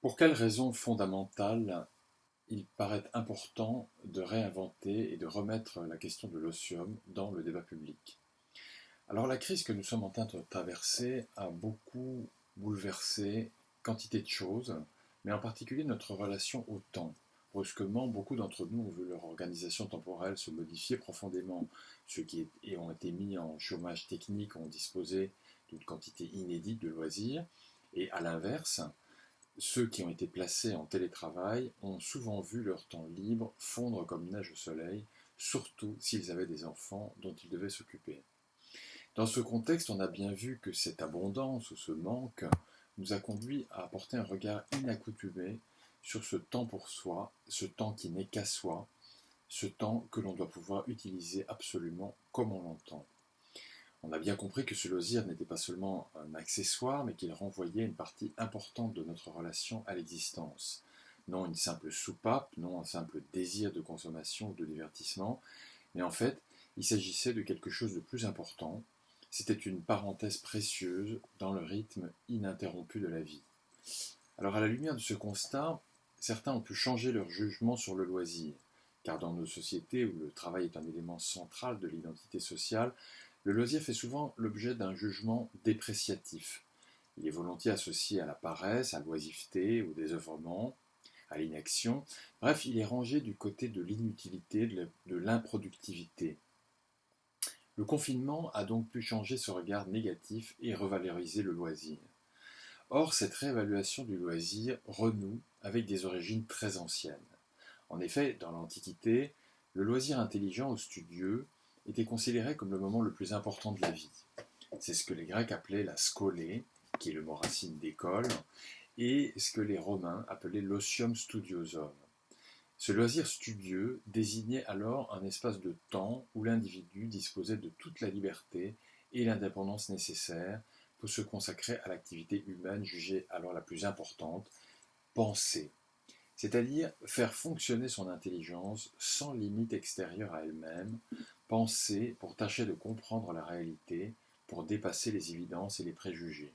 Pour quelles raisons fondamentales il paraît important de réinventer et de remettre la question de l'otium dans le débat public? Alors la crise que nous sommes en train de traverser a beaucoup bouleversé quantité de choses, mais en particulier notre relation au temps. Brusquement, beaucoup d'entre nous ont vu leur organisation temporelle se modifier profondément. Ceux qui ont été mis en chômage technique ont disposé d'une quantité inédite de loisirs, et à l'inverse, ceux qui ont été placés en télétravail ont souvent vu leur temps libre fondre comme neige au soleil, surtout s'ils avaient des enfants dont ils devaient s'occuper. Dans ce contexte, on a bien vu que cette abondance ou ce manque nous a conduit à apporter un regard inaccoutumé sur ce temps pour soi, ce temps qui n'est qu'à soi, ce temps que l'on doit pouvoir utiliser absolument comme on l'entend. On a bien compris que ce loisir n'était pas seulement un accessoire, mais qu'il renvoyait une partie importante de notre relation à l'existence. Non une simple soupape, non un simple désir de consommation ou de divertissement, mais en fait, il s'agissait de quelque chose de plus important. C'était une parenthèse précieuse dans le rythme ininterrompu de la vie. Alors à la lumière de ce constat, certains ont pu changer leur jugement sur le loisir, car dans nos sociétés où le travail est un élément central de l'identité sociale, le loisir fait souvent l'objet d'un jugement dépréciatif. Il est volontiers associé à la paresse, à l'oisiveté, au désœuvrement, à l'inaction. Bref, il est rangé du côté de l'inutilité, de l'improductivité. Le confinement a donc pu changer ce regard négatif et revaloriser le loisir. Or, cette réévaluation du loisir renoue avec des origines très anciennes. En effet, dans l'Antiquité, le loisir intelligent ou studieux était considéré comme le moment le plus important de la vie. C'est ce que les Grecs appelaient la scolée, qui est le mot racine d'école, et ce que les Romains appelaient l'otium studiosum. Ce loisir studieux désignait alors un espace de temps où l'individu disposait de toute la liberté et l'indépendance nécessaires pour se consacrer à l'activité humaine jugée alors la plus importante, penser, c'est-à-dire faire fonctionner son intelligence sans limite extérieure à elle-même, penser pour tâcher de comprendre la réalité, pour dépasser les évidences et les préjugés.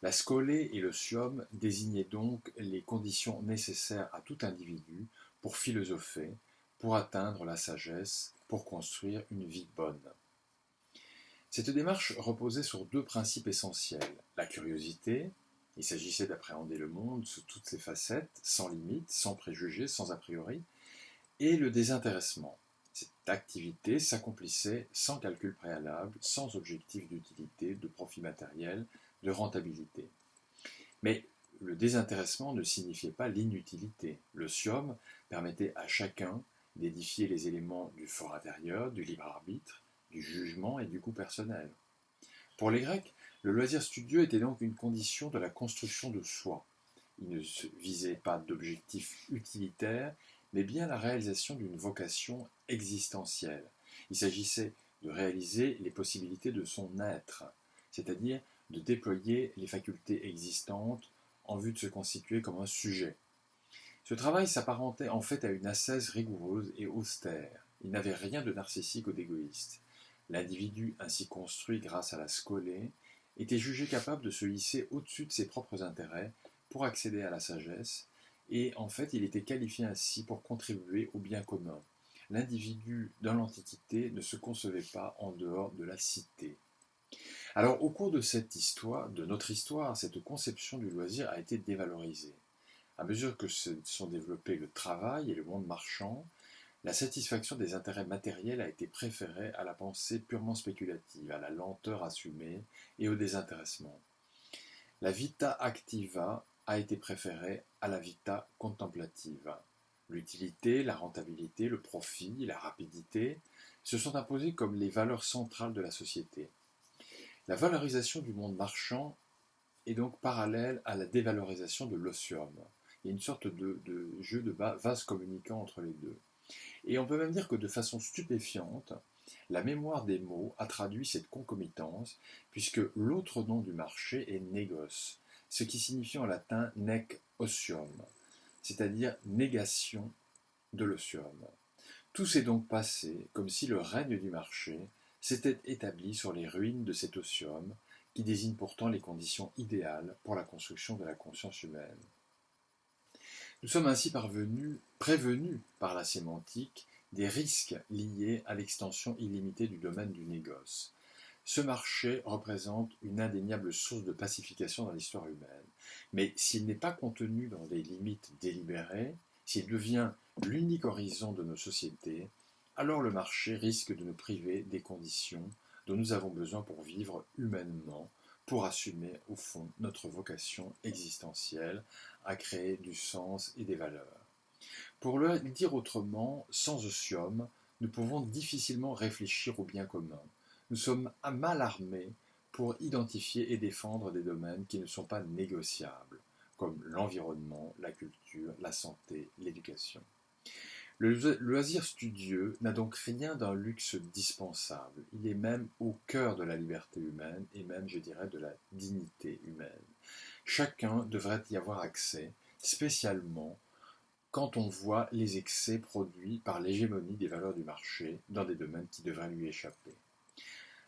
La scolée et le sium désignaient donc les conditions nécessaires à tout individu pour philosopher, pour atteindre la sagesse, pour construire une vie bonne. Cette démarche reposait sur deux principes essentiels. La curiosité, il s'agissait d'appréhender le monde sous toutes ses facettes, sans limite, sans préjugés, sans a priori, et le désintéressement. Cette activité s'accomplissait sans calcul préalable, sans objectif d'utilité, de profit matériel, de rentabilité. Mais le désintéressement ne signifiait pas l'inutilité. Le sium permettait à chacun d'édifier les éléments du fort intérieur, du libre arbitre, du jugement et du goût personnel. Pour les Grecs, le loisir studieux était donc une condition de la construction de soi. Il ne visait pas d'objectif utilitaire, mais bien la réalisation d'une vocation existentielle. Il s'agissait de réaliser les possibilités de son être, c'est-à-dire de déployer les facultés existantes en vue de se constituer comme un sujet. Ce travail s'apparentait en fait à une ascèse rigoureuse et austère. Il n'avait rien de narcissique ou d'égoïste. L'individu ainsi construit grâce à la scolée était jugé capable de se hisser au-dessus de ses propres intérêts pour accéder à la sagesse, et en fait il était qualifié ainsi pour contribuer au bien commun. L'individu dans l'Antiquité ne se concevait pas en dehors de la cité. Alors au cours de cette histoire, de notre histoire, cette conception du loisir a été dévalorisée. À mesure que se sont développés le travail et le monde marchand, la satisfaction des intérêts matériels a été préférée à la pensée purement spéculative, à la lenteur assumée et au désintéressement. La vita activa a été préférée à la vita contemplativa. L'utilité, la rentabilité, le profit, la rapidité se sont imposés comme les valeurs centrales de la société. La valorisation du monde marchand est donc parallèle à la dévalorisation de l'osium. Il y a une sorte de jeu de vase communicant entre les deux. Et on peut même dire que de façon stupéfiante, la mémoire des mots a traduit cette concomitance, puisque l'autre nom du marché est négoce, ce qui signifie en latin nec osium, c'est-à-dire négation de l'osium. Tout s'est donc passé comme si le règne du marché s'était établi sur les ruines de cet osium, qui désigne pourtant les conditions idéales pour la construction de la conscience humaine. Nous sommes ainsi prévenus par la sémantique des risques liés à l'extension illimitée du domaine du négoce. Ce marché représente une indéniable source de pacification dans l'histoire humaine, mais s'il n'est pas contenu dans des limites délibérées, s'il devient l'unique horizon de nos sociétés, alors le marché risque de nous priver des conditions dont nous avons besoin pour vivre humainement, pour assumer au fond notre vocation existentielle à créer du sens et des valeurs. Pour le dire autrement, sans osium, nous pouvons difficilement réfléchir au bien commun. Nous sommes mal armés pour identifier et défendre des domaines qui ne sont pas négociables, comme l'environnement, la culture, la santé, l'éducation. Le loisir studieux n'a donc rien d'un luxe dispensable. Il est même au cœur de la liberté humaine et même, je dirais, de la dignité humaine. Chacun devrait y avoir accès, spécialement quand on voit les excès produits par l'hégémonie des valeurs du marché dans des domaines qui devraient lui échapper.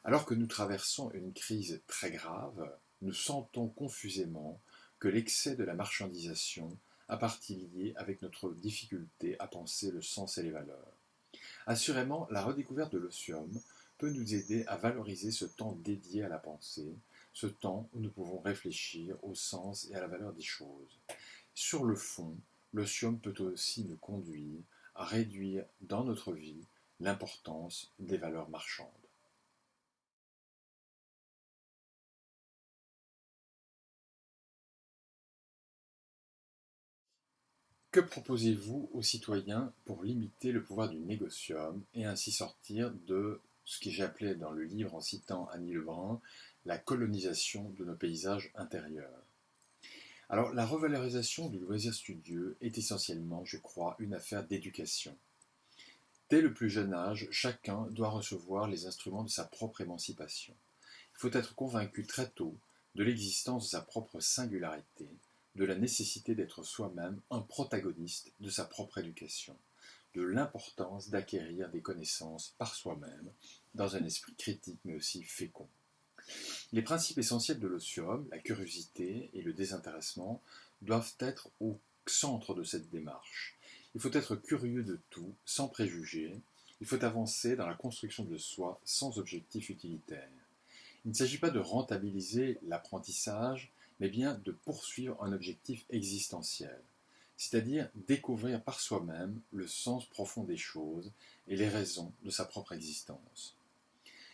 Alors que nous traversons une crise très grave, nous sentons confusément que l'excès de la marchandisation a partie liée avec notre difficulté à penser le sens et les valeurs. Assurément, la redécouverte de l'osium peut nous aider à valoriser ce temps dédié à la pensée, ce temps où nous pouvons réfléchir au sens et à la valeur des choses. Sur le fond, l'osium peut aussi nous conduire à réduire dans notre vie l'importance des valeurs marchandes. Que proposez-vous aux citoyens pour limiter le pouvoir du négocium et ainsi sortir de ce que j'ai appelé dans le livre en citant Annie Lebrun, la colonisation de nos paysages intérieurs? Alors, la revalorisation du loisir studieux est essentiellement, je crois, une affaire d'éducation. Dès le plus jeune âge, chacun doit recevoir les instruments de sa propre émancipation. Il faut être convaincu très tôt de l'existence de sa propre singularité, de la nécessité d'être soi-même un protagoniste de sa propre éducation, de l'importance d'acquérir des connaissances par soi-même, dans un esprit critique mais aussi fécond. Les principes essentiels de l'osium, la curiosité et le désintéressement, doivent être au centre de cette démarche. Il faut être curieux de tout, sans préjugés. Il faut avancer dans la construction de soi sans objectif utilitaire. Il ne s'agit pas de rentabiliser l'apprentissage, mais bien de poursuivre un objectif existentiel, c'est-à-dire découvrir par soi-même le sens profond des choses et les raisons de sa propre existence.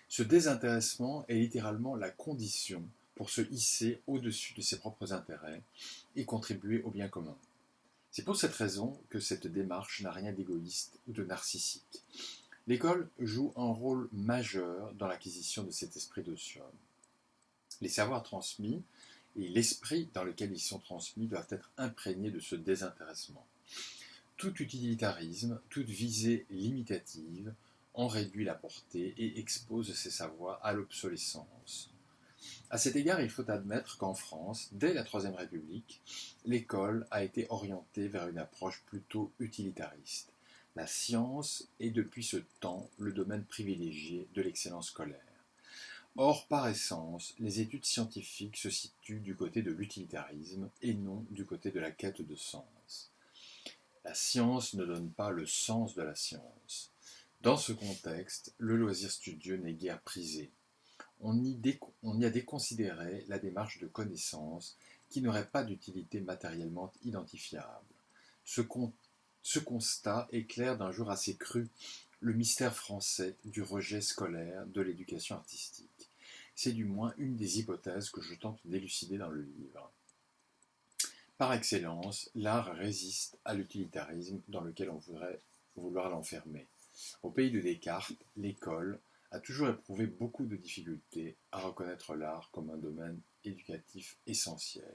Ce désintéressement est littéralement la condition pour se hisser au-dessus de ses propres intérêts et contribuer au bien commun. C'est pour cette raison que cette démarche n'a rien d'égoïste ou de narcissique. L'école joue un rôle majeur dans l'acquisition de cet esprit d'osium. Les savoirs transmis et l'esprit dans lequel ils sont transmis doivent être imprégnés de ce désintéressement. Tout utilitarisme, toute visée limitative en réduit la portée et expose ces savoirs à l'obsolescence. À cet égard, il faut admettre qu'en France, dès la Troisième République, l'école a été orientée vers une approche plutôt utilitariste. La science est depuis ce temps le domaine privilégié de l'excellence scolaire. Or, par essence, les études scientifiques se situent du côté de l'utilitarisme et non du côté de la quête de sens. La science ne donne pas le sens de la science. Dans ce contexte, le loisir studieux n'est guère prisé. On y a déconsidéré la démarche de connaissance qui n'aurait pas d'utilité matériellement identifiable. Ce constat éclaire d'un jour assez cru le mystère français du rejet scolaire de l'éducation artistique. C'est du moins une des hypothèses que je tente d'élucider dans le livre. Par excellence, l'art résiste à l'utilitarisme dans lequel on voudrait vouloir l'enfermer. Au pays de Descartes, l'école a toujours éprouvé beaucoup de difficultés à reconnaître l'art comme un domaine éducatif essentiel.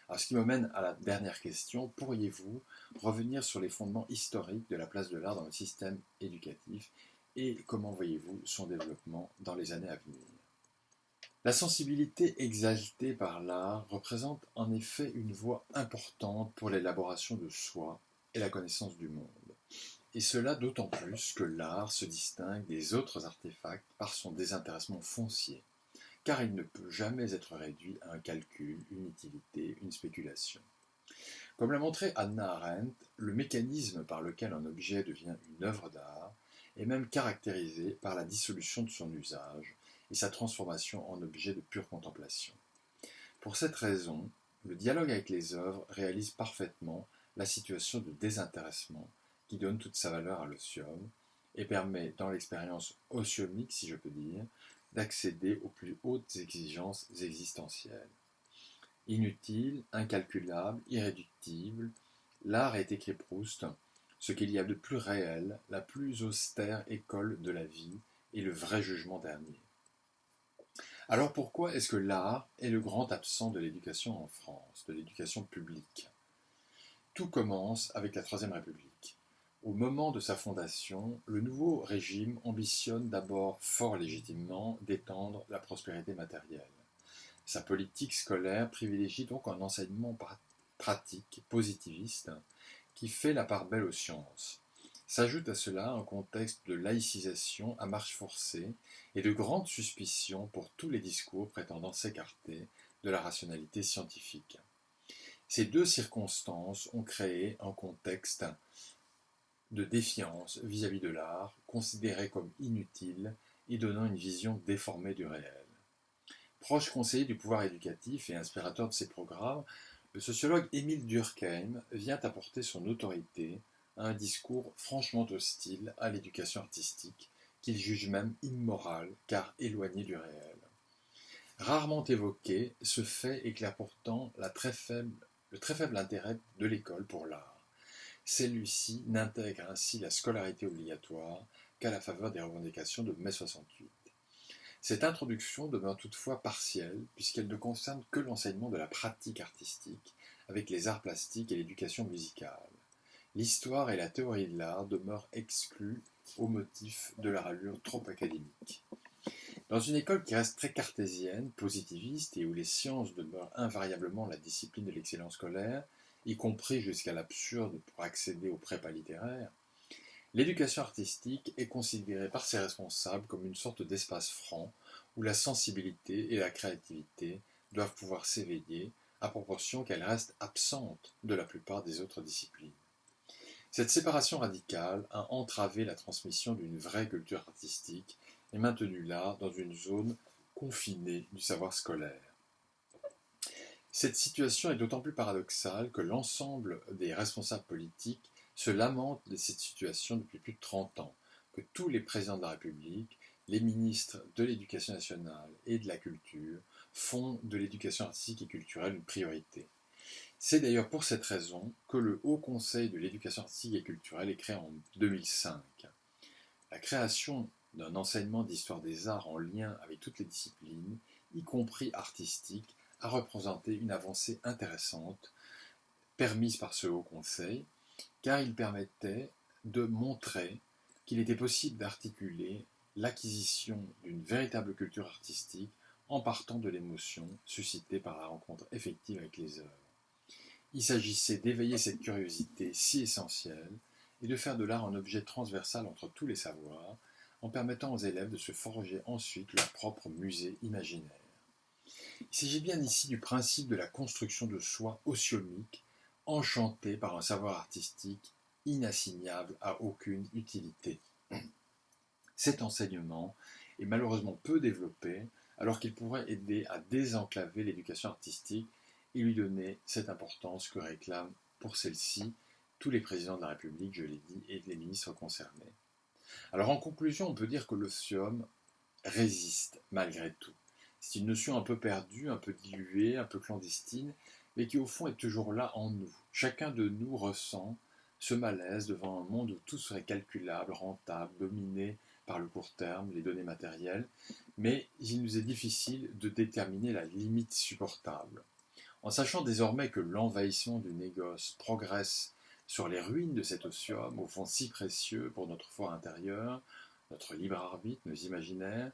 Alors, ce qui me mène à la dernière question, pourriez-vous revenir sur les fondements historiques de la place de l'art dans le système éducatif et comment voyez-vous son développement dans les années à venir? La sensibilité exaltée par l'art représente en effet une voie importante pour l'élaboration de soi et la connaissance du monde. et cela d'autant plus que l'art se distingue des autres artefacts par son désintéressement foncier, car il ne peut jamais être réduit à un calcul, une utilité, une spéculation. Comme l'a montré Hannah Arendt, le mécanisme par lequel un objet devient une œuvre d'art est même caractérisé par la dissolution de son usage et sa transformation en objet de pure contemplation. Pour cette raison, le dialogue avec les œuvres réalise parfaitement la situation de désintéressement qui donne toute sa valeur à l'osium et permet, dans l'expérience osiomique, si je peux dire, d'accéder aux plus hautes exigences existentielles. Inutile, incalculable, irréductible, l'art est, écrit Proust, ce qu'il y a de plus réel, la plus austère école de la vie et le vrai jugement dernier. Alors pourquoi est-ce que l'art est le grand absent de l'éducation en France, de l'éducation publique ? Tout commence avec la Troisième République. Au moment de sa fondation, le nouveau régime ambitionne d'abord fort légitimement d'étendre la prospérité matérielle. Sa politique scolaire privilégie donc un enseignement pratique, positiviste, qui fait la part belle aux sciences. S'ajoute à cela un contexte de laïcisation à marche forcée et de grande suspicion pour tous les discours prétendant s'écarter de la rationalité scientifique. Ces deux circonstances ont créé un contexte de défiance vis-à-vis de l'art, considéré comme inutile et donnant une vision déformée du réel. Proche conseiller du pouvoir éducatif et inspirateur de ses programmes, le sociologue Émile Durkheim vient apporter son autorité à un discours franchement hostile à l'éducation artistique, qu'il juge même immorale car éloigné du réel. Rarement évoqué, ce fait éclaire pourtant le très faible intérêt de l'école pour l'art. Celui-ci n'intègre ainsi la scolarité obligatoire qu'à la faveur des revendications de mai 68. Cette introduction demeure toutefois partielle, puisqu'elle ne concerne que l'enseignement de la pratique artistique, avec les arts plastiques et l'éducation musicale. L'histoire et la théorie de l'art demeurent exclues au motif de leur allure trop académique. Dans une école qui reste très cartésienne, positiviste, et où les sciences demeurent invariablement la discipline de l'excellence scolaire, y compris jusqu'à l'absurde pour accéder aux prépas littéraires, l'éducation artistique est considérée par ses responsables comme une sorte d'espace franc où la sensibilité et la créativité doivent pouvoir s'éveiller à proportion qu'elles restent absentes de la plupart des autres disciplines. Cette séparation radicale a entravé la transmission d'une vraie culture artistique et maintenu l'art dans une zone confinée du savoir scolaire. Cette situation est d'autant plus paradoxale que l'ensemble des responsables politiques se lamentent de cette situation depuis plus de 30 ans, que tous les présidents de la République, les ministres de l'Éducation nationale et de la Culture font de l'éducation artistique et culturelle une priorité. C'est d'ailleurs pour cette raison que le Haut Conseil de l'éducation artistique et culturelle est créé en 2005. La création d'un enseignement d'histoire des arts en lien avec toutes les disciplines, y compris artistiques, a représenté une avancée intéressante permise par ce Haut Conseil, car il permettait de montrer qu'il était possible d'articuler l'acquisition d'une véritable culture artistique en partant de l'émotion suscitée par la rencontre effective avec les œuvres. Il s'agissait d'éveiller cette curiosité si essentielle et de faire de l'art un objet transversal entre tous les savoirs, en permettant aux élèves de se forger ensuite leur propre musée imaginaire. Il s'agit bien ici du principe de la construction de soi osiomique, enchanté par un savoir artistique inassignable à aucune utilité. Cet enseignement est malheureusement peu développé, alors qu'il pourrait aider à désenclaver l'éducation artistique et lui donner cette importance que réclament pour celle-ci tous les présidents de la République, je l'ai dit, et les ministres concernés. Alors en conclusion, on peut dire que l'osium résiste malgré tout. C'est une notion un peu perdue, un peu diluée, un peu clandestine, mais qui au fond est toujours là en nous. Chacun de nous ressent ce malaise devant un monde où tout serait calculable, rentable, dominé par le court terme, les données matérielles, mais il nous est difficile de déterminer la limite supportable. En sachant désormais que l'envahissement du négoce progresse sur les ruines de cet osium, au fond si précieux pour notre foi intérieure, notre libre arbitre, nos imaginaires,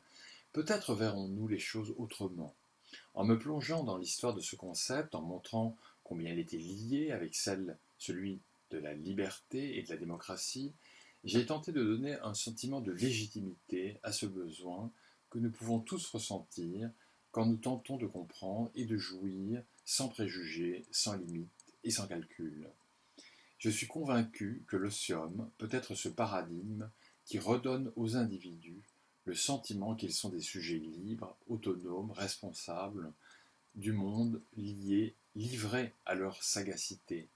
peut-être verrons-nous les choses autrement. En me plongeant dans l'histoire de ce concept, en montrant combien il était lié avec celui de la liberté et de la démocratie, J'ai tenté de donner un sentiment de légitimité à ce besoin que nous pouvons tous ressentir quand nous tentons de comprendre et de jouir sans préjugés, sans limites et sans calcul. Je suis convaincu que l'osium peut être ce paradigme qui redonne aux individus le sentiment qu'ils sont des sujets libres, autonomes, responsables du monde lié, livrés à leur sagacité.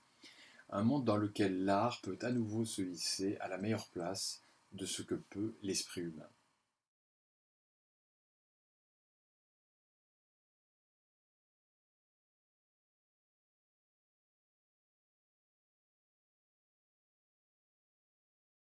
Un monde dans lequel l'art peut à nouveau se hisser à la meilleure place de ce que peut l'esprit humain.